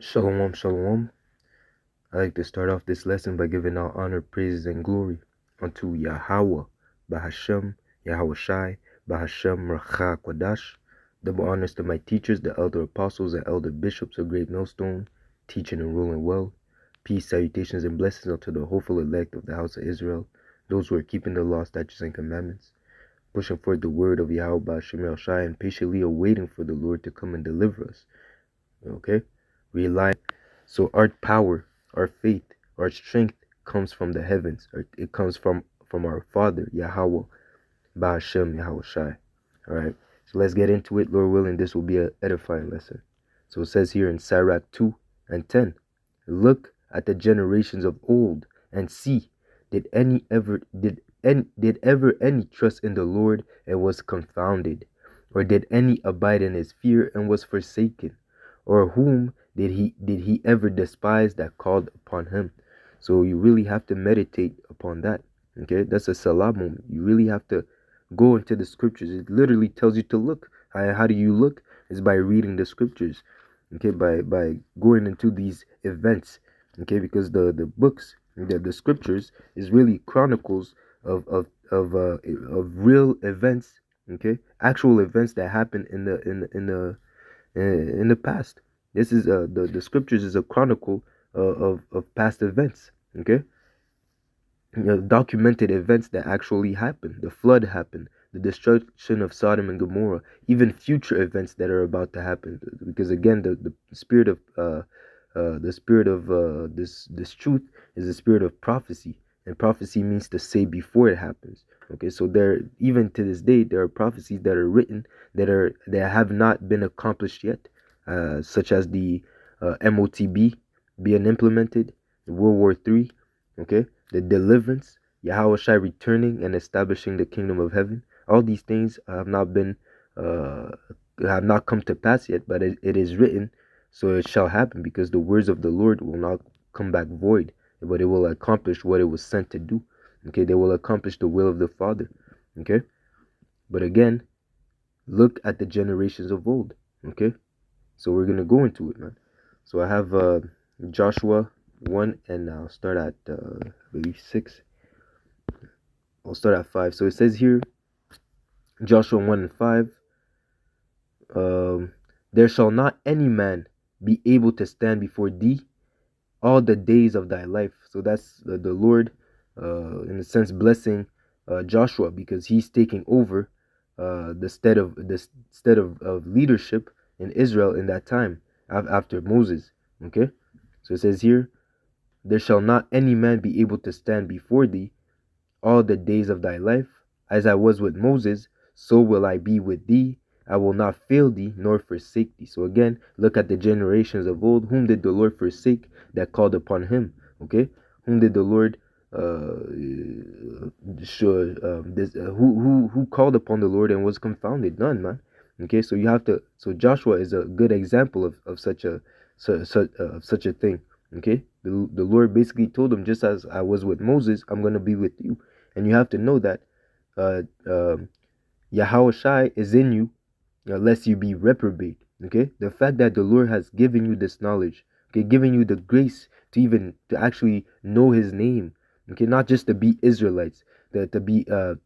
Shalom, shalom. I like to start off this lesson by giving all honor, praises, and glory unto Yahweh, Bahashem, Yahweh Shai, Bahashem, Racha Kwadash. Double honors to my teachers, the elder apostles and elder bishops of Great Millstone, teaching and ruling well. Peace, salutations, and blessings unto the hopeful elect of the house of Israel, those who are keeping the law, statutes, and commandments, pushing forth the word of Yahweh, Bahashem, Yahweh Shai, and patiently awaiting for the Lord to come and deliver us. Okay? Rely. So our power, our faith, our strength comes from the heavens. It comes from our Father, Yahweh, Ba'ashem, Yahweh Shai. Alright? So let's get into it. Lord willing, this will be an edifying lesson. So it says here in Sirach 2 and 10, look at the generations of old and see, did ever any trust in the Lord and was confounded? Or did any abide in his fear and was forsaken? Or whom did he ever despise that called upon him? So you really have to meditate upon that. Okay, that's a salah moment. You really have to go into the scriptures. It literally tells you to look. How do you look? Is by reading the scriptures. Okay, by going into these events. Okay, because the books, the scriptures is really chronicles of real events. Okay, actual events that happened in the past. This is the scriptures is a chronicle of past events. Okay, documented events that actually happened. The flood happened, the destruction of Sodom and Gomorrah, even future events that are about to happen. Because again, the spirit of this truth is the spirit of prophecy, and prophecy means to say before it happens. Okay, so there, even to this day, there are prophecies that are written that have not been accomplished yet, such as the MOTB being implemented, World War III. Okay, the deliverance, Yahweh Shai returning and establishing the kingdom of heaven. All these things uh, have not come to pass yet, but it is written, so it shall happen, because the words of the Lord will not come back void, but it will accomplish what it was sent to do. Okay, they will accomplish the will of the Father. Okay, but again, look at the generations of old. Okay, so we're gonna go into it, man. So I have Joshua 1, and I'll start at I believe 6. I'll start at 5. So it says here, Joshua 1 and 5, there shall not any man be able to stand before thee all the days of thy life. So that's the Lord, in a sense, blessing Joshua, because he's taking over the stead of leadership in Israel in that time after Moses. Okay, so it says here, there shall not any man be able to stand before thee all the days of thy life. As I was with Moses, so will I be with thee. I will not fail thee nor forsake thee. So again, look at the generations of old. Whom did the Lord forsake that called upon him? Okay, whom did the Lord who called upon the Lord and was confounded? None, man. Okay, so you have to. So Joshua is a good example of such a thing. Okay, the Lord basically told him, just as I was with Moses, I'm gonna be with you. And you have to know that uh, um, Yahweh Shai is in you, lest you be reprobate. Okay, the fact that the Lord has given you this knowledge, okay, giving you the grace to actually know His name, okay, not just to be Israelites, to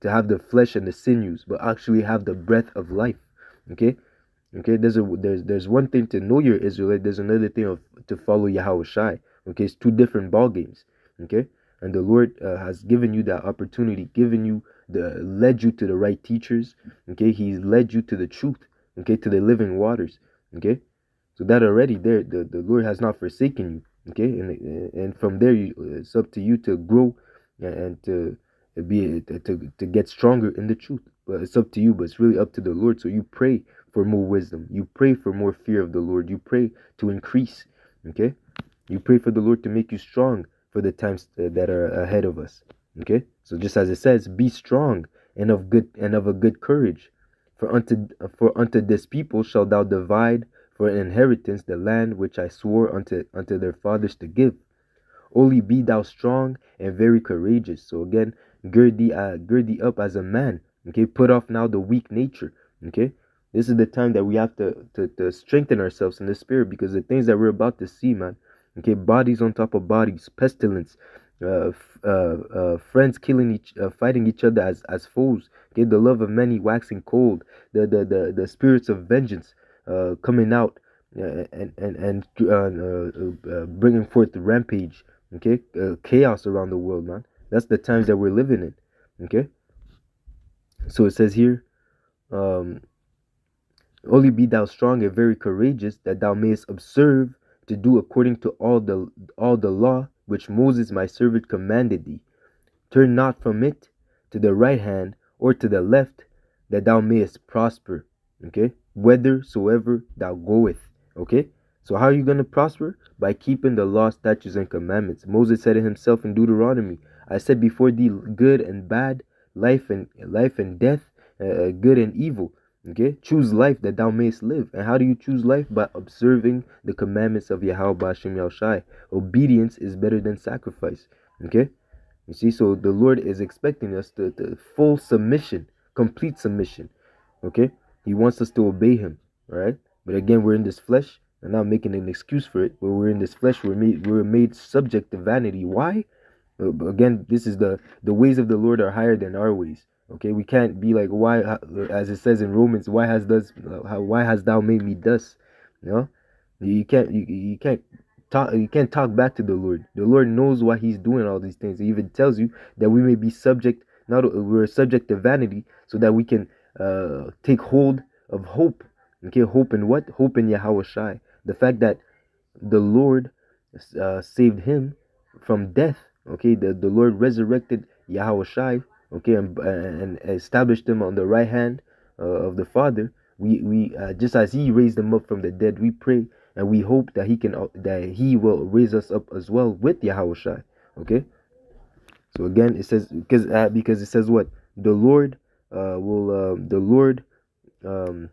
have the flesh and the sinews, but actually have the breath of life. Okay, okay. There's one thing to know you're Israelite. There's another thing to follow Yahweh Shai. Okay, it's two different ball games. Okay, and the Lord has given you that opportunity, led you to the right teachers. Okay, He's led you to the truth. Okay, to the living waters. Okay, so that already there, the Lord has not forsaken you. Okay, and from there, it's up to you to grow and to get stronger in the truth. But it's up to you. But it's really up to the Lord. So you pray for more wisdom. You pray for more fear of the Lord. You pray to increase. Okay, you pray for the Lord to make you strong for the times that are ahead of us. Okay, so just as it says, be strong and of a good courage. For unto this people shalt thou divide for an inheritance the land which I swore unto their fathers to give. Only be thou strong and very courageous. So again, gird thee up as a man. Okay, put off now the weak nature. Okay, This is the time that we have to strengthen ourselves in the spirit, because the things that we're about to see, man, okay, bodies on top of bodies, pestilence, friends fighting each other as foes, okay, the love of many waxing cold, the spirits of vengeance coming out, bringing forth the rampage, okay, chaos around the world, man. That's the times that we're living in, okay. So it says here, um, only be thou strong and very courageous, that thou mayest observe to do according to all the law which Moses my servant commanded thee. Turn not from it to the right hand or to the left, that thou mayest prosper. Okay? Whithersoever thou goest. Okay? So how are you going to prosper? By keeping the law, statutes, and commandments. Moses said it himself in Deuteronomy. I said before thee good and bad, life and death, good and evil. Okay? Choose life that thou mayest live. And how do you choose life? By observing the commandments of Yahweh Bashem Yahushai. Obedience is better than sacrifice. Okay? You see, so the Lord is expecting us to full submission, complete submission. Okay? He wants us to obey him. All right? But again, we're in this flesh. I'm not making an excuse for it. But we're in this flesh. We're made subject to vanity. Why? Again, this is the ways of the Lord are higher than our ways. Okay, we can't be like, why, as it says in Romans, why has thou made me thus? You know, you can't talk back to the Lord. The Lord knows why He's doing all these things. He even tells you that we may be subject, not we're subject to vanity, so that we can take hold of hope. Okay, hope in what? Hope in Yahweh Shai. The fact that the Lord saved him from death. Okay, the Lord resurrected Yahweh Shai. Okay, and established him on the right hand of the Father. We just as He raised him up from the dead, we pray and we hope that He will raise us up as well with Yahweh Shai. Okay, so again it says, because it says what the Lord will the Lord um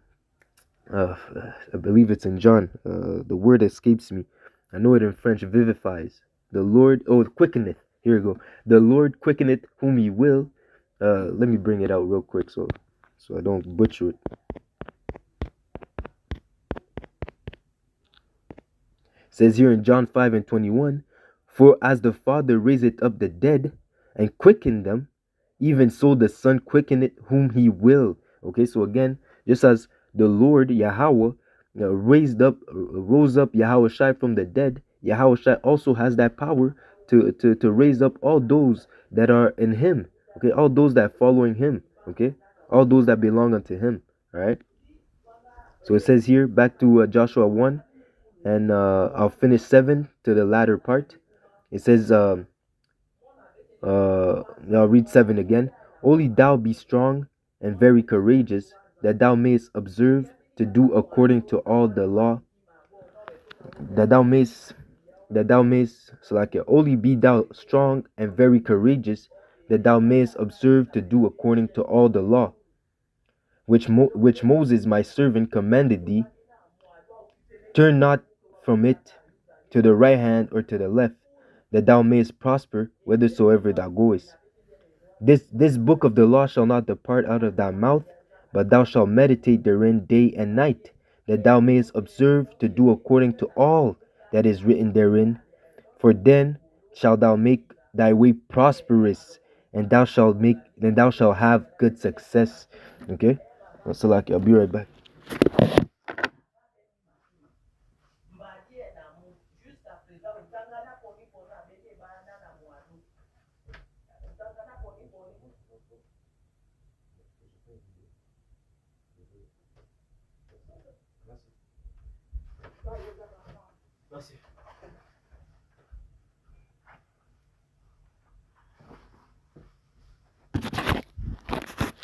I believe it's in John. The word escapes me. I know it in French. Vivifies. The Lord. Oh, quickeneth. Here we go. The Lord quickeneth whom He will. Let me bring it out real quick, so I don't butcher it. It says here in John 5:21, for as the Father raiseth up the dead and quickened them, even so the Son quickeneth whom He will. Okay, so again, just as the Lord Yahweh rose up Yahweh Shai from the dead, Yahweh Shai also has that power to raise up all those that are in Him. Okay, all those that are following Him. Okay, all those that belong unto Him. All right. So it says here, back to Joshua 1, and I'll finish 7 to the latter part. It says, I'll read 7 again. Only thou be strong and very courageous, that thou mayest observe to do according to all the law, that thou mayest Salakia. Only be thou strong and very courageous, that thou mayest observe to do according to all the law, which Moses my servant commanded thee. Turn not from it to the right hand or to the left, that thou mayest prosper whithersoever thou goest. This book of the law shall not depart out of thy mouth, but thou shalt meditate therein day and night, that thou mayest observe to do according to all that is written therein. For then shalt thou make thy way prosperous, and thou shalt have good success. Okay? Salaki, I'll be right back.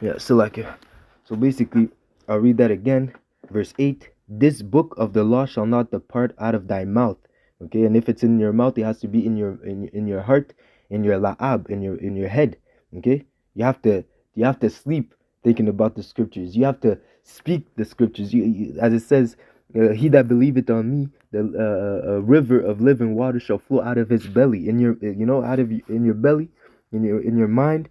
Yeah, Salaki. So basically, I'll read that again. Verse 8, this book of the law shall not depart out of thy mouth. Okay, and if it's in your mouth, it has to be in your heart, in your la'ab, in your head. Okay, you have to sleep thinking about the scriptures. You have to speak the scriptures. As it says, he that believeth on me, the a river of living water shall flow out of his belly. In your out of in your belly, in your mind.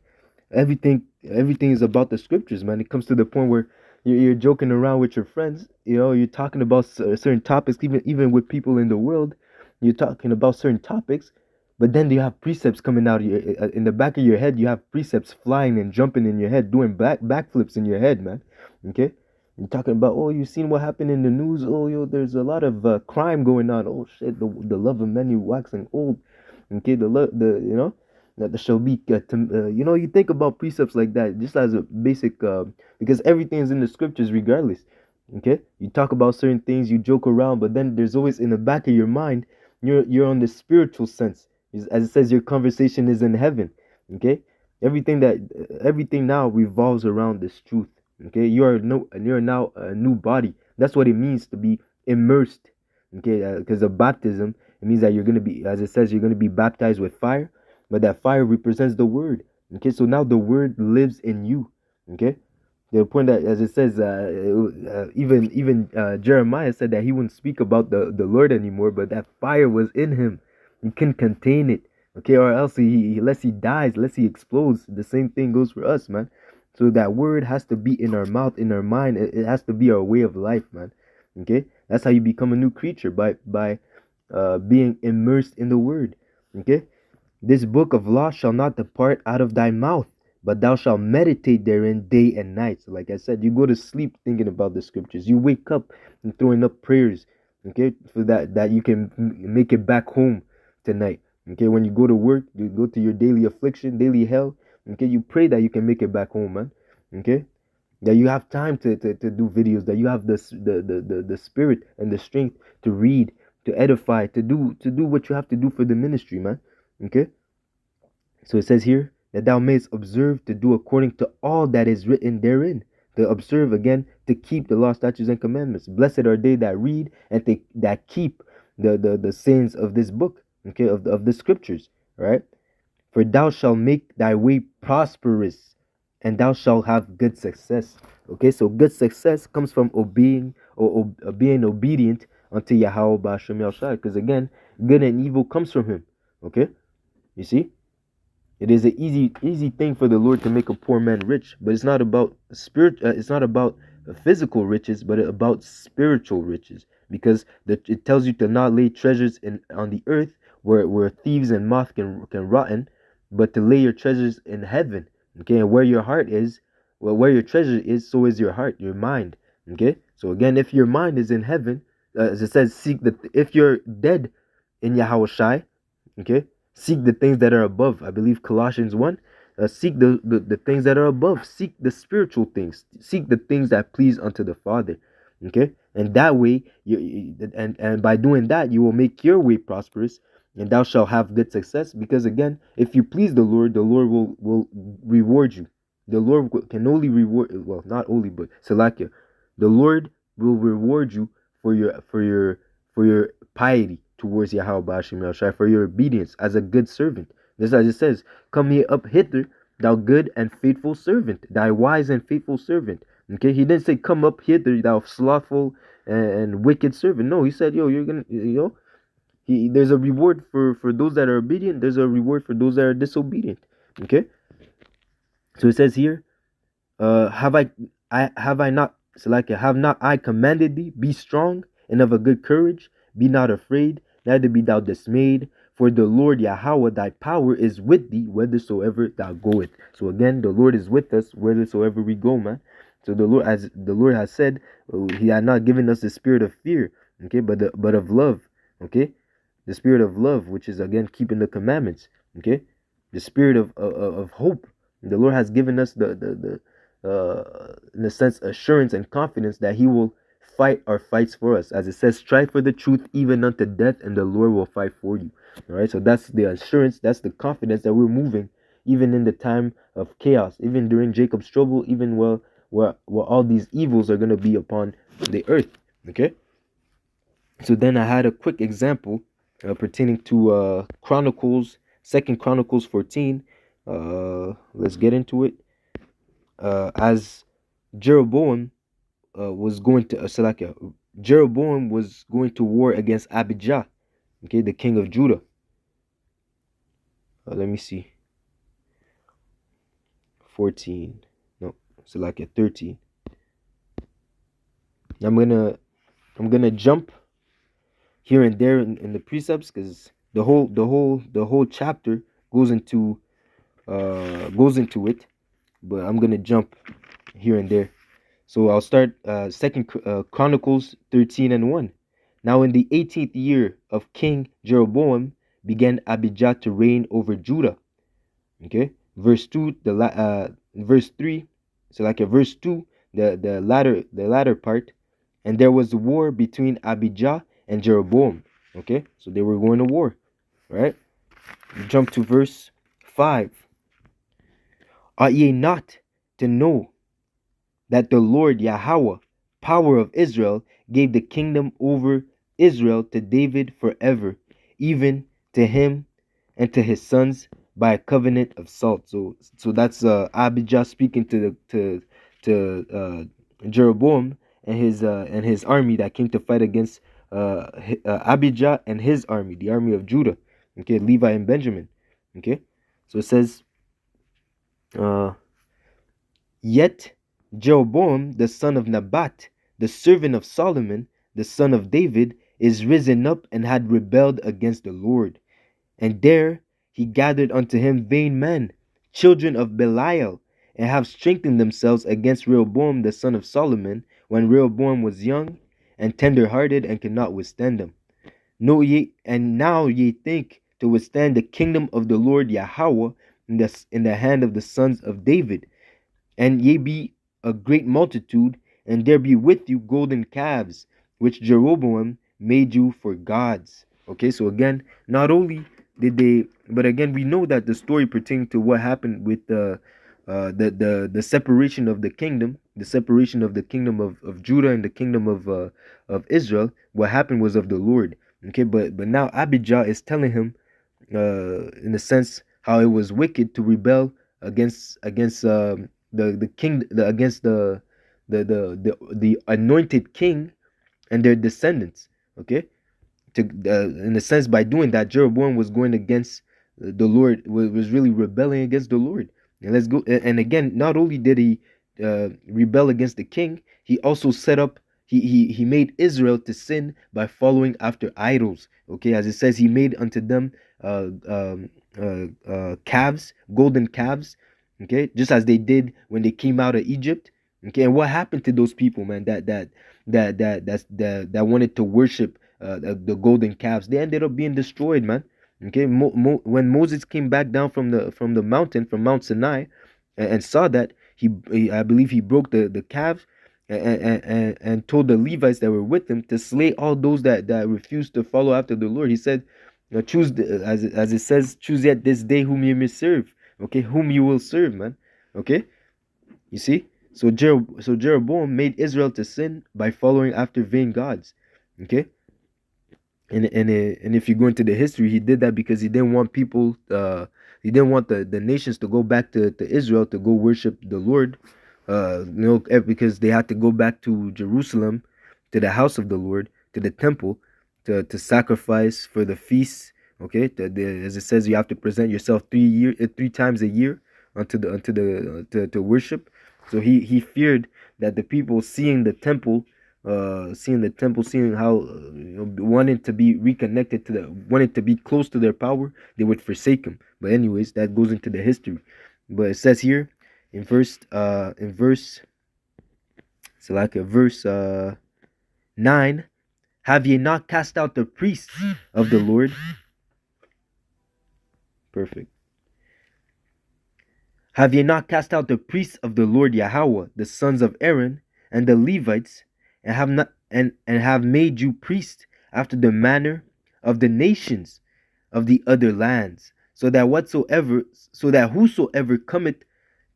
Everything is about the scriptures, man. It comes to the point where you're joking around with your friends. You're talking about certain topics, even with people in the world. You're talking about certain topics, but then you have precepts coming out of in the back of your head. You have precepts flying and jumping in your head, doing backflips in your head, man. Okay, you're talking about, oh, you seen what happened in the news? Oh, yo, there's a lot of crime going on. Oh shit, the love of many waxing old. Okay, the that there shall be you think about precepts like that just as a basic because everything is in the scriptures regardless. Okay, you talk about certain things, you joke around, but then there's always in the back of your mind, you're on the spiritual sense. As it says, your conversation is in heaven. Okay, everything now revolves around this truth. Okay, you're now a new body. That's what it means to be immersed. Okay, because of baptism, it means that you're going to be, as it says, you're going to be baptized with fire, but that fire represents the word. Okay, so now the word lives in you. Okay, the point that, as it says, even Jeremiah said that he wouldn't speak about the Lord anymore, but that fire was in him. He couldn't contain it. Okay, or else unless he dies, unless he explodes. The same thing goes for us, man. So that word has to be in our mouth, in our mind. It has to be our way of life, man. Okay, that's how you become a new creature, by being immersed in the word. Okay, this book of law shall not depart out of thy mouth, but thou shalt meditate therein day and night. So, like I said, you go to sleep thinking about the scriptures. You wake up and throwing up prayers, okay, for that you can make it back home tonight. Okay, when you go to work, you go to your daily affliction, daily hell. Okay, you pray that you can make it back home, man. Okay, that you have time to do videos, that you have the spirit and the strength to read, to edify, to do what you have to do for the ministry, man. Okay, so it says here that thou mayest observe to do according to all that is written therein. To observe, again, to keep the law, statutes, and commandments. Blessed are they that read and that keep the sayings of this book, okay, of the scriptures, right? For thou shalt make thy way prosperous, and thou shalt have good success. Okay, so good success comes from obeying, or being obedient unto Yahweh Ba'ashem Yahshua. Because again, good and evil comes from him. Okay, you see? It is an easy thing for the Lord to make a poor man rich, but it's not about spirit. It's not about physical riches, but about spiritual riches, because it tells you to not lay treasures on the earth, where thieves and moth can rotten, but to lay your treasures in heaven. Okay, and where your heart is, well, where your treasure is, so is your heart, your mind. Okay, so again, if your mind is in heaven, as it says, if you're dead in Yahweh Shai, okay, seek the things that are above. I believe Colossians 1. Seek the things that are above. Seek the spiritual things. Seek the things that please unto the Father. Okay? And that way, and by doing that, you will make your way prosperous, and thou shalt have good success. Because again, if you please the Lord will reward you. The Lord can only reward, well, not only, but Salakia. The Lord will reward you for your piety towards Yahweh Ba'ashem Yahushua, for your obedience as a good servant. Just as it says, come here up hither, thou good and faithful servant, thy wise and faithful servant. Okay, he didn't say come up hither, thou slothful and wicked servant. No, he said, yo, you're gonna, there's a reward for those that are obedient. There's a reward for those that are disobedient. Okay, so it says here, have I not, so like, have not I commanded thee? Be strong and of a good courage. Be not afraid, neither be thou dismayed. For the Lord Yahweh thy power is with thee, whithersoever thou goest. So again, the Lord is with us whithersoever we go, man. So the Lord, as the Lord has said, He had not given us the spirit of fear, okay, but of love, okay, the spirit of love, which is again keeping the commandments, okay, the spirit of hope. The Lord has given us in a sense, assurance and confidence that He will fight our fights for us. As it says, strive for the truth even unto death, and the Lord will fight for you. All right, so that's the assurance, that's the confidence that we're moving, even in the time of chaos, even during Jacob's trouble, even where all these evils are going to be upon the earth. Okay, so then I had a quick example pertaining to Second Chronicles 14. Let's get into it. As Jeroboam was going to Salakia, Jeroboam was going to war against Abijah, okay, the king of Judah. Let me see. 14, no, Salakia 13. I'm gonna I'm gonna jump here and there in the precepts, because the whole chapter goes into it, but I'm gonna jump here and there. So I'll start Second Chronicles 13:1. Now in the 18th year of King Jeroboam began Abijah to reign over Judah. Okay, verse 3. So like a verse 2, the latter part, and there was a war between Abijah and Jeroboam. Okay, so they were going to war, right? Jump to verse 5. Ought ye not to know that the Lord Yahweh, power of Israel, gave the kingdom over Israel to David forever, even to him and to his sons by a covenant of salt. So that's Abijah speaking to Jeroboam and his army that came to fight against Abijah and his army, the army of Judah. Okay, Levi and Benjamin. Okay, so it says, uh, yet Jeroboam the son of Nebat, the servant of Solomon, the son of David, is risen up and had rebelled against the Lord. And there he gathered unto him vain men, children of Belial, and have strengthened themselves against Rehoboam the son of Solomon, when Rehoboam was young and tender hearted and could not withstand them. Know ye, and now ye think to withstand the kingdom of the Lord Yahweh in the hand of the sons of David, and ye be a great multitude, and there be with you golden calves, which Jeroboam made you for gods. Okay, so again, not only did they, but again, we know that the story pertaining to what happened with the separation of the kingdom of Judah and the kingdom of Israel. What happened was of the Lord. Okay, but now Abijah is telling him, in a sense, how it was wicked to rebel against the king, against the anointed king and their descendants. Okay, to in a sense, by doing that, Jeroboam was going against the Lord, was really rebelling against the Lord. And let's go. And again, not only did he rebel against the king, he also set up. He made Israel to sin by following after idols. Okay, as it says, he made unto them calves, golden calves. Okay, just as they did when they came out of Egypt. Okay, and what happened to those people, man? That wanted to worship the golden calves. They ended up being destroyed, man. Okay, when Moses came back down from the mountain, from Mount Sinai, and saw that, I believe he broke the calves, and told the Levites that were with him to slay all those that refused to follow after the Lord. He said, choose as it says, choose yet this day whom you may serve. Okay, whom you will serve, man. Okay, you see. So Jeroboam made Israel to sin by following after vain gods. Okay, and if you go into the history, he did that because he didn't want people, the nations to go back to Israel to go worship the Lord, because they had to go back to Jerusalem, to the house of the Lord, to the temple, to sacrifice for the feasts. Okay, as it says, you have to present yourself 3 times a year to worship. So he feared that the people seeing how, wanting to be reconnected wanting to be close to their power, they would forsake him. But anyways, that goes into the history. But it says here in verse so like a verse 9, have ye not cast out the priests of the Lord? Perfect. Have ye not cast out the priests of the Lord Yahweh, the sons of Aaron, and the Levites, and have made you priests after the manner of the nations of the other lands, so that whosoever cometh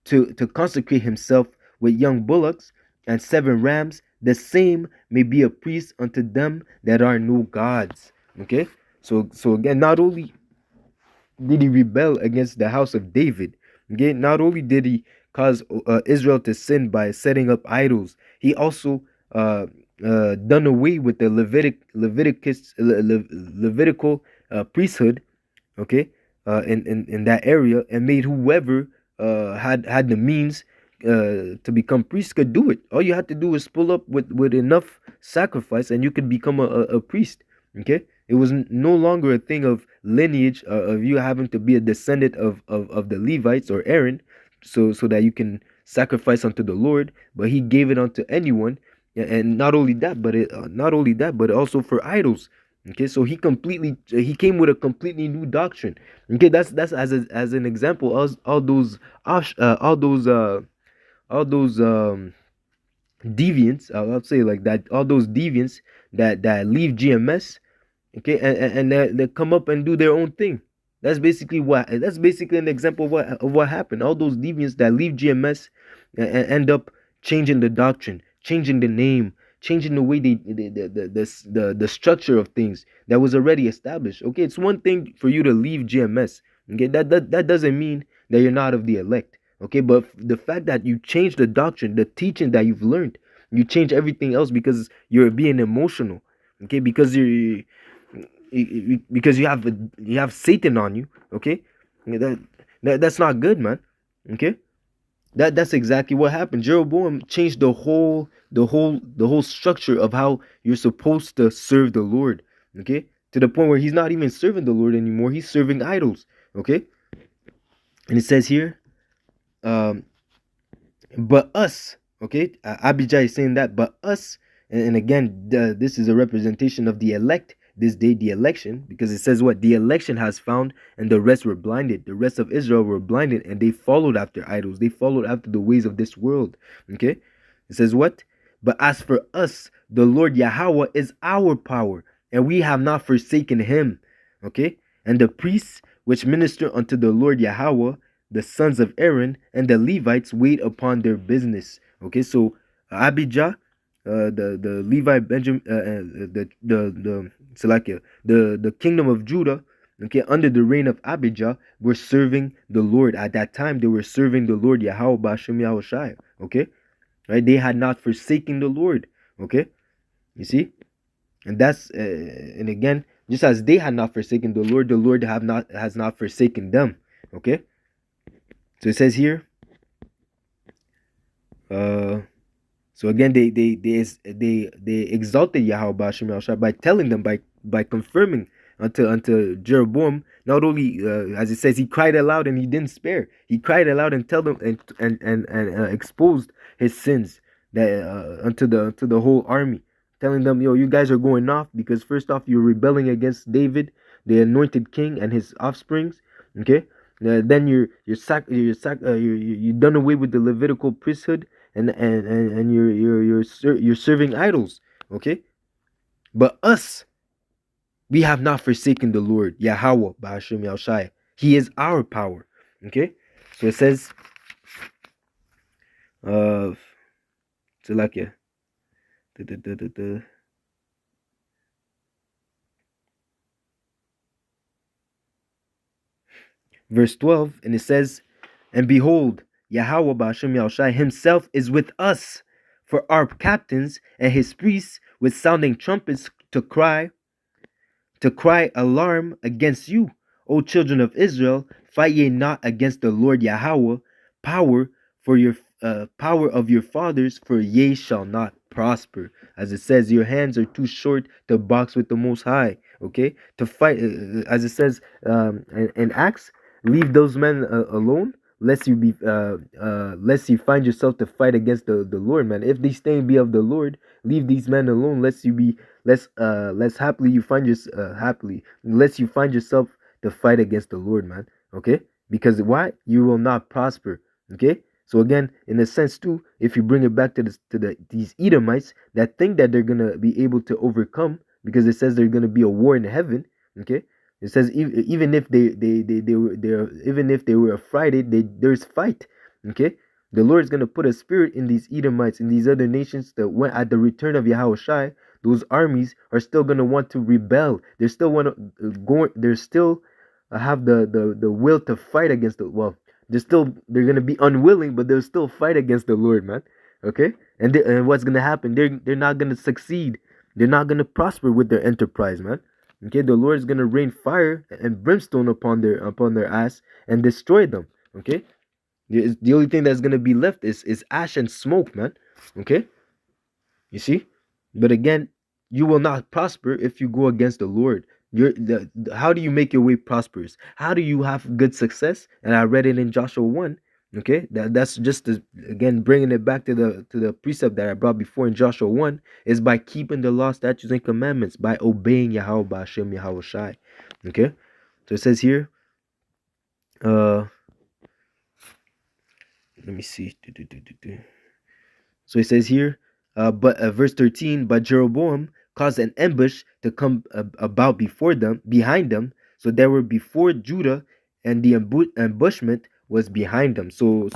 to consecrate himself with young bullocks and 7 rams, the same may be a priest unto them that are no gods. Okay, so again, not only did he rebel against the house of David, okay, not only did he cause Israel to sin by setting up idols, he also done away with the Levitical priesthood, okay, in that area, and made whoever had the means to become priests could do it. All you had to do was pull up with enough sacrifice, and you could become a priest. Okay, it was no longer a thing of lineage, of you having to be a descendant of the Levites or Aaron, so that you can sacrifice unto the Lord. But he gave it unto anyone, and not only that, but also for idols. Okay, so he came with a completely new doctrine. Okay, that's as an example, all those all those deviants, I'll say like that, all those deviants that leave GMS, okay, and they come up and do their own thing. That's basically an example of what happened. All those deviants that leave GMS and end up changing the doctrine, changing the name, changing the way the structure of things that was already established. Okay, it's one thing for you to leave GMS. Okay, that doesn't mean that you're not of the elect. Okay, but the fact that you change the doctrine, the teaching that you've learned, you change everything else because you're being emotional. Okay, because because you have Satan on you. Okay, that's not good, man. Okay, that's exactly what happened. Jeroboam changed the whole structure of how you're supposed to serve the Lord. Okay, to the point where he's not even serving the Lord anymore. He's serving idols. Okay, and it says here, um, but us. Okay, Abijah is saying that, but us, and again, this is a representation of the elect this day, the election, because it says what the election has found, and the rest were blinded. The rest of Israel were blinded, and they followed after idols. They followed after the ways of this world. Okay, it says what? But as for us, the Lord Yahweh is our power, and we have not forsaken him. Okay, and the priests which minister unto the Lord Yahweh, the sons of Aaron, and the Levites wait upon their business. Okay, so Abijah, the Levi Benjamin, the Salakia, the kingdom of Judah, okay, under the reign of Abijah, were serving the Lord. At that time, they were serving the Lord Yahweh B'Hashem Yahushai. Okay, right? They had not forsaken the Lord. Okay, you see, and that's and again, just as they had not forsaken the Lord has not forsaken them. Okay, so it says here, so again, they exalted Yahweh B'Hashem by telling them, by confirming unto Jeroboam. Not only as it says, he cried aloud and he didn't spare. He cried aloud and tell them and exposed his sins that unto the whole army, telling them, yo, you guys are going off because first off you're rebelling against David, the anointed king, and his offsprings. Okay, then you're done away with the Levitical priesthood, and you're serving idols. Okay, but us, we have not forsaken the Lord Yahweh B'Hashem Yahushai. He is our power. Okay, so it says, Salakia, verse 12, and it says, and behold, Yahweh B'Hashem Yahushai himself is with us, for our captains and his priests with sounding trumpets to cry alarm against you, O children of Israel. Fight ye not against the Lord Yahweh. Power for your power of your fathers, for ye shall not prosper. As it says, your hands are too short to box with the Most High. Okay, to fight, as it says in Acts, leave those men alone, lest you find yourself to fight against the Lord, man. If these things be of the Lord, leave these men alone, lest you be less happily you find happily, unless you find yourself to fight against the Lord, man. Okay, because why? You will not prosper. Okay, so again, in a sense too, if you bring it back to these Edomites that think that they're gonna be able to overcome, because it says there's gonna be a war in heaven. Okay, it says even if they were affrighted, there's fight. Okay, the Lord is gonna put a spirit in these Edomites, in these other nations, that when at the return of Yahweh Shai, those armies are still gonna want to rebel. They're still want to go. They're still have the will to fight against the they're gonna be unwilling, but they'll still fight against the Lord, man. Okay, and what's gonna happen? They're not gonna succeed. They're not gonna prosper with their enterprise, man. Okay, the Lord is gonna rain fire and brimstone upon their ass and destroy them. Okay, The only thing that's gonna be left is ash and smoke, man. Okay, you see. But again, you will not prosper if you go against the Lord. How do you make your way prosperous? How do you have good success? And I read it in Joshua 1. Okay, that's just again bringing it back to the precept that I brought before in Joshua 1 is by keeping the law, statutes, and commandments, by obeying Yahweh Ba'ashem Yahweh Shai. Okay, so it says here, uh, let me see. So it says here, but verse 13, but Jeroboam caused an ambush to come about before them, behind them. So they were before Judah, and the ambushment was behind them. So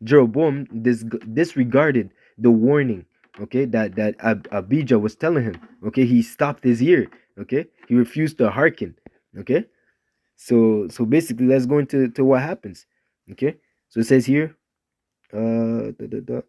Jeroboam disregarded the warning, okay, that Abijah was telling him. Okay, he stopped his ear. Okay, he refused to hearken. Okay, so basically, let's go into what happens. Okay, so it says here, da, da, da.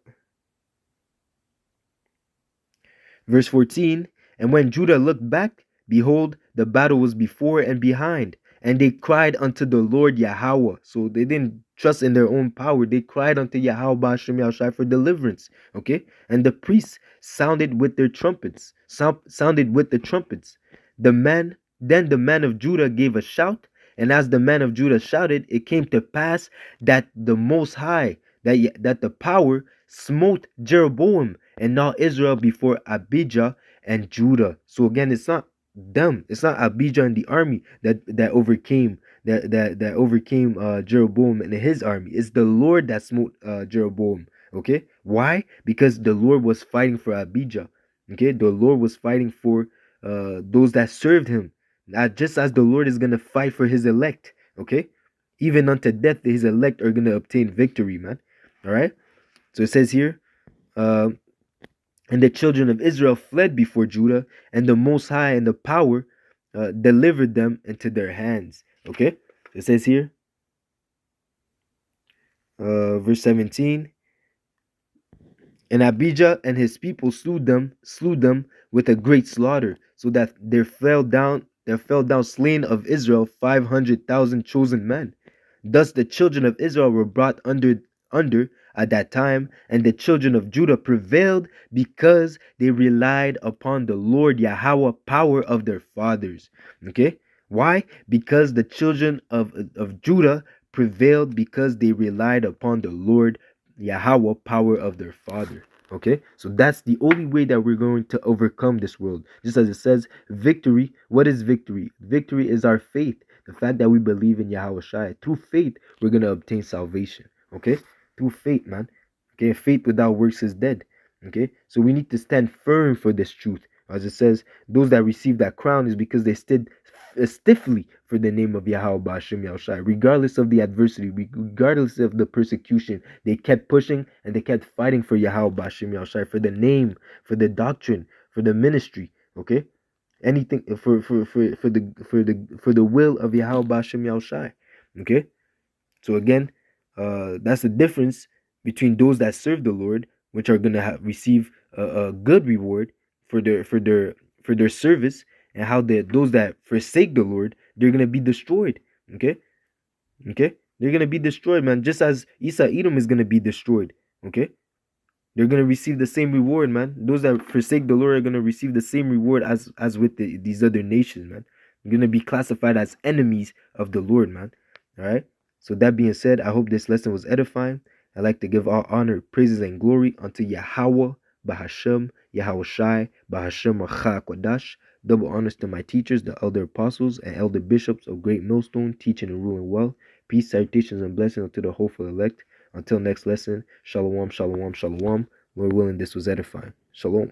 Verse 14, and when Judah looked back, behold, the battle was before and behind, and they cried unto the Lord Yahweh. So they didn't trust in their own power. They cried unto Yahweh Ba'ashem Yahushai for deliverance. Okay? And the priests sounded with their trumpets. Sounded with the trumpets. Then the man of Judah gave a shout, and as the man of Judah shouted, it came to pass that the Most High, that the power smote Jeroboam and all Israel before Abijah and Judah. So again, it's not them. It's not Abijah and the army that overcame Jeroboam and his army. It's the Lord that smote Jeroboam. Okay, why? Because the Lord was fighting for Abijah. Okay, the Lord was fighting for those that served him. Just as the Lord is gonna fight for his elect. Okay, even unto death, his elect are gonna obtain victory, man. All right. So it says here, uh, and the children of Israel fled before Judah, and the Most High and the power delivered them into their hands. Okay, it says here, verse 17, and Abijah and his people slew them with a great slaughter, so that there fell down slain of Israel 500,000 chosen men. Thus the children of Israel were brought under at that time, and the children of Judah prevailed because they relied upon the Lord Yahweh power of their fathers. Okay? Why? Because the children of Judah prevailed because they relied upon the Lord Yahweh power of their father. Okay, so that's the only way that we're going to overcome this world. Just as it says, victory. What is victory? Victory is our faith. The fact that we believe in Yahweh Shai. Through faith, we're gonna obtain salvation. Okay, through faith, man. Okay, faith without works is dead. Okay, so we need to stand firm for this truth. As it says, those that receive that crown is because they stood stiffly for the name of Yahweh Ba'ashem Yahushai. Regardless of the adversity, regardless of the persecution, they kept pushing and they kept fighting for Yahweh Ba'ashem Yahushai, for the name, for the doctrine, for the ministry. Okay, anything for the will of Yahweh Ba'ashem Yahushai. Okay, so again, that's the difference between those that serve the Lord, which are gonna receive a good reward for their service, and how those that forsake the Lord, they're gonna be destroyed. Okay, okay, they're gonna be destroyed, man. Just as Esau Edom is gonna be destroyed. Okay, they're gonna receive the same reward, man. Those that forsake the Lord are gonna receive the same reward as with these other nations, man. They're gonna be classified as enemies of the Lord, man. All right. So that being said, I hope this lesson was edifying. I'd like to give all honor, praises, and glory unto Yahweh, Bahashem, Yahweh Shai, Bahashem Racha Kodash. Double honors to my teachers, the elder apostles and elder bishops of Great Millstone, teaching and ruling well. Peace, salutations, and blessings unto the hopeful elect. Until next lesson, shalom, shalom, shalom. Lord willing, this was edifying. Shalom.